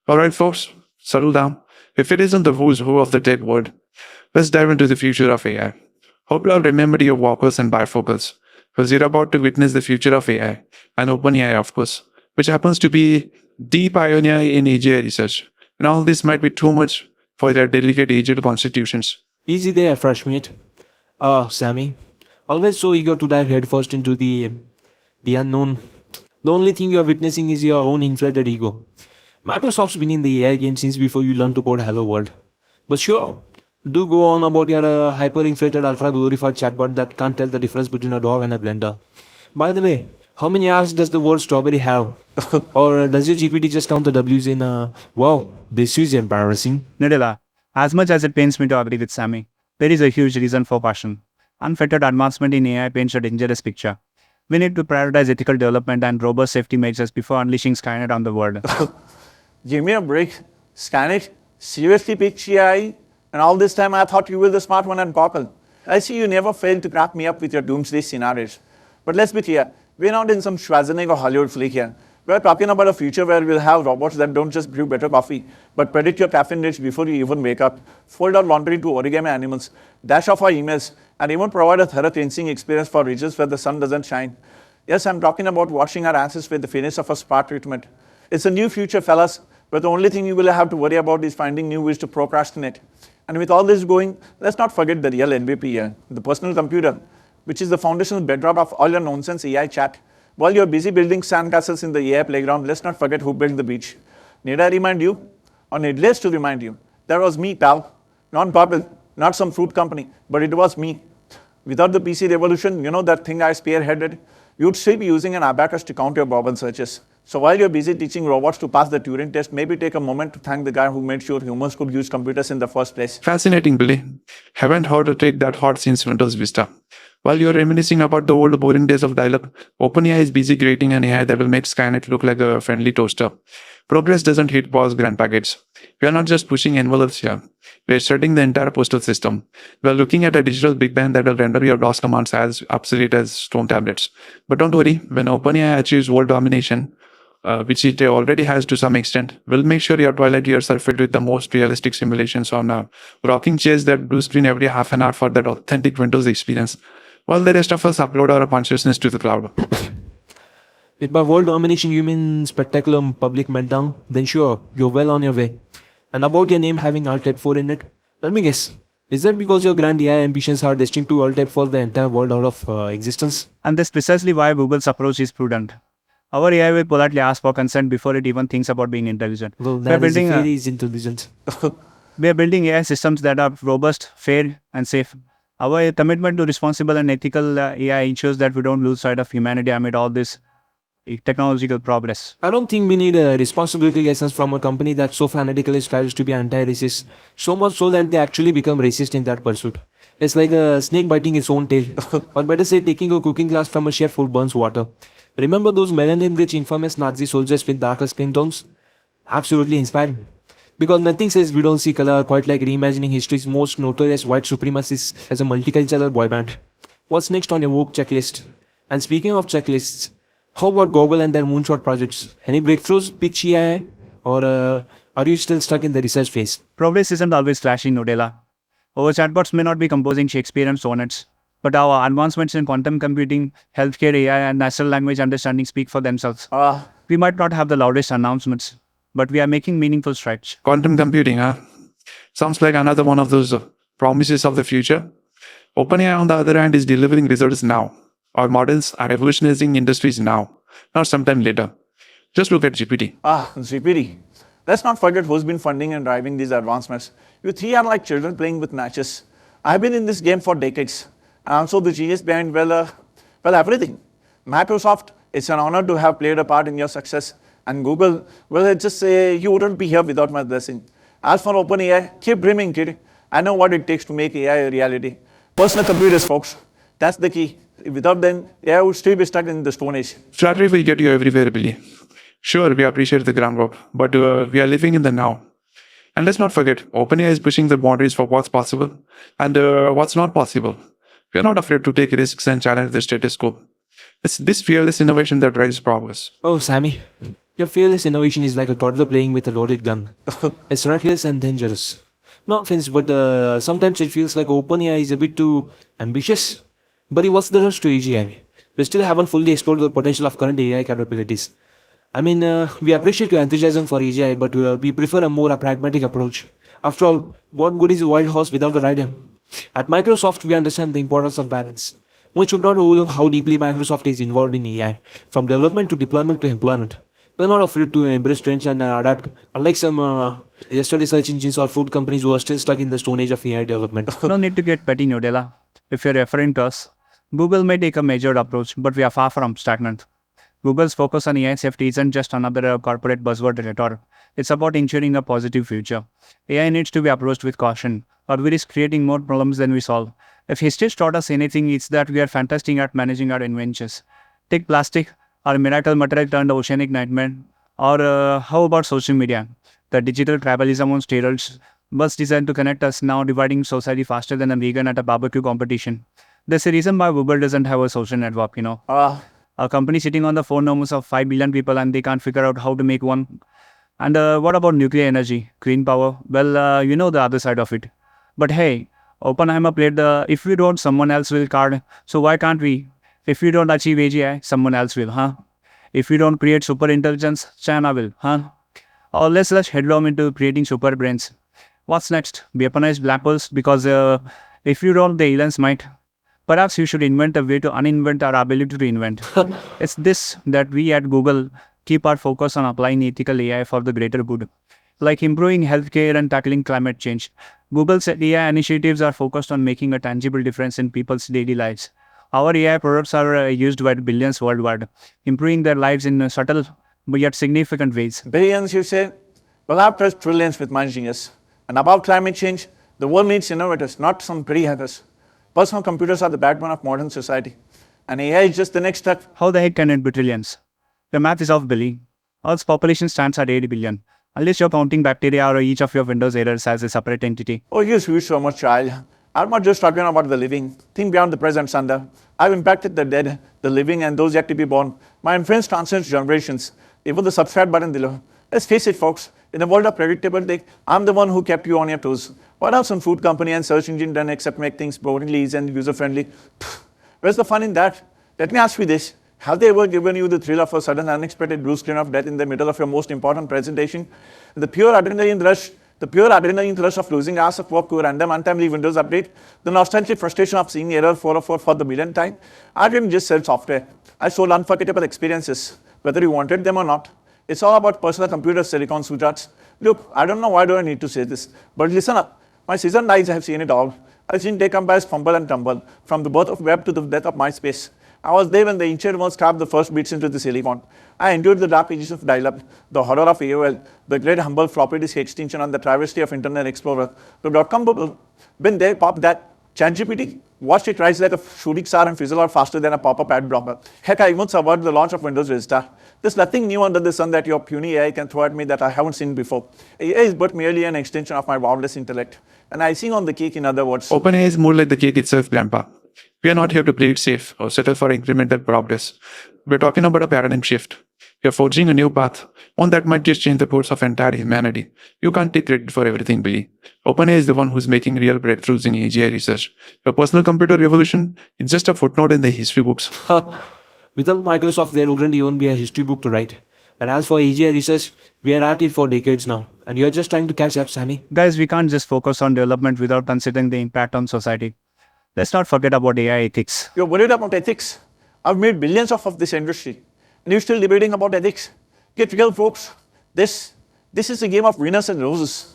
Alright, folks, settle down. If it isn't the who's who of the tech world, let's dive into the future of AI. Hope you all remember your walkers and bifocals, because you're about to witness the future of AI, and OpenAI, of course, which happens to be the pioneer in AGI research. And all this might be too much for their delicate aged constitutions. Easy there, fresh meat. Sammy. Always so eager to dive headfirst into the unknown. The only thing you are witnessing is your own inflated ego. Microsoft's been in the AI game since before you learned to code Hello World. But sure, do go on about your hyper-inflated ultra-glorified chatbot that can't tell the difference between a dog and a blender. By the way, how many R's does the word strawberry have? Or does your GPT just count the W's in wow, this is embarrassing. Nudella, as much as it pains me to agree with Sammy, there is a huge reason for caution. Unfettered advancement in AI paints a dangerous picture. We need to prioritize ethical development and robust safety measures before unleashing Skynet on the world. Give me a break. Skynet? Seriously, PitchAI? And all this time I thought you were the smart one and Cockle. I see you never fail to crack me up with your doomsday scenarios. But let's be clear, we're not in some Schwarzenegger Hollywood flick here. We're talking about a future where we'll have robots that don't just brew better coffee, but predict your caffeine needs before you even wake up, fold our laundry into origami animals, dash off our emails, and even provide a thorough cleansing experience for regions where the sun doesn't shine. Yes, I'm talking about washing our asses with the finish of a spa treatment. It's a new future, fellas, but the only thing you will have to worry about is finding new ways to procrastinate. And with all this going, let's not forget the real MVP here, the personal computer, which is the foundational bedrock of all your nonsense AI chat. While you're busy building sandcastles in the AI playground, let's not forget who built the beach. Need I remind you? Or needless to remind you? That was me, pal. Not Bubble, not some fruit company, but it was me. Without the PC revolution, you know that thing I spearheaded? You'd still be using an abacus to count your bourbon searches. So while you're busy teaching robots to pass the Turing test, maybe take a moment to thank the guy who made sure humans could use computers in the first place. Fascinating, Billy. Haven't heard a take that hot since Windows Vista. While you're reminiscing about the old boring days of dial-up, OpenAI is busy creating an AI that will make Skynet look like a friendly toaster. Progress doesn't hit pause grandpa kids. We are not just pushing envelopes here. We are setting the entire postal system. We are looking at a digital big bang that will render your DOS commands as obsolete as stone tablets. But don't worry, when OpenAI achieves world domination, which it already has to some extent, we'll make sure your twilight years are filled with the most realistic simulations on rocking chairs that blue screen every half an hour for that authentic Windows experience, while the rest of us upload our consciousness to the cloud. If by world domination you mean spectacular public meltdown, then sure, you're well on your way. And about your name having Alt Type 4 in it, let me guess. Is that because your grand AI ambitions are destined to Alt Type for the entire world out of existence? And that's precisely why Google's approach is prudent. Our AI will politely ask for consent before it even thinks about being intelligent. Well, that is if it is intelligent. We are building AI systems that are robust, fair, and safe. Our commitment to responsible and ethical AI ensures that we don't lose sight of humanity amid all this technological progress. I don't think we need a responsibility license from a company that so fanatically strives to be anti-racist, so much so that they actually become racist in that pursuit. It's like a snake biting its own tail, or better say taking a cooking class from a chef who burns water. Remember those melanin-rich infamous Nazi soldiers with darker skin tones? Absolutely inspiring. Because nothing says we don't see color quite like reimagining history's most notorious white supremacists as a multicultural boy band. What's next on your woke checklist? And speaking of checklists, how about Google and their moonshot projects? Any breakthroughs, PitchAI? Or are you still stuck in the research phase? Progress isn't always flashy, Nudella. Our chatbots may not be composing Shakespearean sonnets, but our advancements in quantum computing, healthcare AI, and natural language understanding speak for themselves. We might not have the loudest announcements, but we are making meaningful strides. Quantum computing, huh? Sounds like another one of those promises of the future. OpenAI, on the other hand, is delivering results now. Our models are revolutionizing industries now, not sometime later. Just look at GPT. GPT. Let's not forget who's been funding and driving these advancements. You three are like children playing with matches. I've been in this game for decades. And I'm also the genius behind, everything. Microsoft, it's an honor to have played a part in your success. And Google, well, let's just say you wouldn't be here without my blessing. As for OpenAI, keep dreaming, kid. I know what it takes to make AI a reality. Personal computers, folks. That's the key. Without them, AI would still be stuck in the Stone Age. Flattery will get you everywhere, Billy. Sure, we appreciate the groundwork, but we are living in the now. And let's not forget, OpenAI is pushing the boundaries for what's possible and what's not possible. We are not afraid to take risks and challenge the status quo. It's this fearless innovation that drives progress. Oh, Sammy. Your fearless innovation is like a toddler playing with a loaded gun. It's reckless and dangerous. No offense, but sometimes it feels like OpenAI is a bit too ambitious. But what's the rush to AGI? We still haven't fully explored the potential of current AI capabilities. I mean, we appreciate your enthusiasm for AGI, but we prefer a more pragmatic approach. After all, what good is a wild horse without a rider? At Microsoft, we understand the importance of balance. We should not overlook how deeply Microsoft is involved in AI, from development to deployment to employment. We're not afraid to embrace trends and adapt, unlike some yesterday search engines or food companies who are still stuck in the stone age of AI development. No need to get petty, Nudella. If you're referring to us, Google may take a measured approach, but we are far from stagnant. Google's focus on AI safety isn't just another corporate buzzword rhetoric. It's about ensuring a positive future. AI needs to be approached with caution, or we risk creating more problems than we solve. If history taught us anything, it's that we are fantastic at managing our inventions. Take plastic, our miracle material turned oceanic nightmare. Or how about social media? The digital tribalism on steroids was designed to connect us, now dividing society faster than a vegan at a barbecue competition. There's a reason why Google doesn't have a social network, A company sitting on the phone numbers of 5 billion people and they can't figure out how to make one. And what about nuclear energy, green power? Well, you know the other side of it. But hey, Oppenheimer played the if we don't, someone else will card. So why can't we? If we don't achieve AGI, someone else will, huh? If we don't create super intelligence, China will, huh? Or let's rush headlong into creating super brains. What's next? Weaponize black holes? Because if you don't, the aliens might. Perhaps you should invent a way to uninvent our ability to invent. It's this that we at Google keep our focus on applying ethical AI for the greater good. Like improving healthcare and tackling climate change. Google's AI initiatives are focused on making a tangible difference in people's daily lives. Our AI products are used by billions worldwide, improving their lives in subtle but yet significant ways. Billions, you say? Well, I've touched trillions with my genius. And about climate change, the world needs innovators, not some pretty hackers. Personal computers are the backbone of modern society. And AI is just the next step. How the heck can it be trillions? The math is off, Billy. Earth's population stands at 80 billion. Unless you're counting bacteria or each of your Windows errors as a separate entity. Oh, you switch so much, child. I'm not just talking about the living. Think beyond the present, Sundar. I've impacted the dead, the living, and those yet to be born. My influence transcends generations. Even the subscribe button below. Let's face it, folks. In a world of predictable tech, I'm the one who kept you on your toes. What else some food company and search engine done except make things boringly easy and user-friendly? Where's the fun in that? Let me ask you this. Have they ever given you the thrill of a sudden unexpected blue screen of death in the middle of your most important presentation? The pure adrenaline rush of losing hours of work to a random untimely Windows update, the nostalgic frustration of seeing error 404 for the millionth time. I didn't just sell software. I sold unforgettable experiences, whether you wanted them or not. It's all about personal computer silicon sweethearts. Look, I don't know why do I need to say this, but listen up. My seasoned eyes have seen it all. I've seen tech empires fumble and tumble, from the birth of web to the death of MySpace. I was there when the ancient world carved the first bits into the silicon. I endured the dark ages of dial-up, the horror of AOL, the great humble floppy disk extinction, and the travesty of Internet Explorer. The dot-com bubble, been there, pop that. ChatGPT, watched it rise like a shooting star and fizzle out faster than a pop-up ad blocker. Heck, I even survived the launch of Windows Vista. There's nothing new under the sun that your puny AI can throw at me that I haven't seen before. AI is but merely an extension of my boundless intellect. And icing on the cake, in other words. OpenAI is more like the cake itself, Grandpa. We are not here to play it safe or settle for incremental progress. We're talking about a paradigm shift. You're forging a new path, one that might just change the course of entire humanity. You can't take credit for everything, Billy. OpenAI is the one who's making real breakthroughs in AGI research. Your personal computer revolution is just a footnote in the history books. Without Microsoft, there wouldn't even be a history book to write. And as for AGI research, we are at it for decades now. And you're just trying to catch up, Sammy. Guys, we can't just focus on development without considering the impact on society. Let's not forget about AI ethics. You're worried about ethics? I've made billions of this industry. And you're still debating about ethics? Get real, folks. This is a game of winners and losers.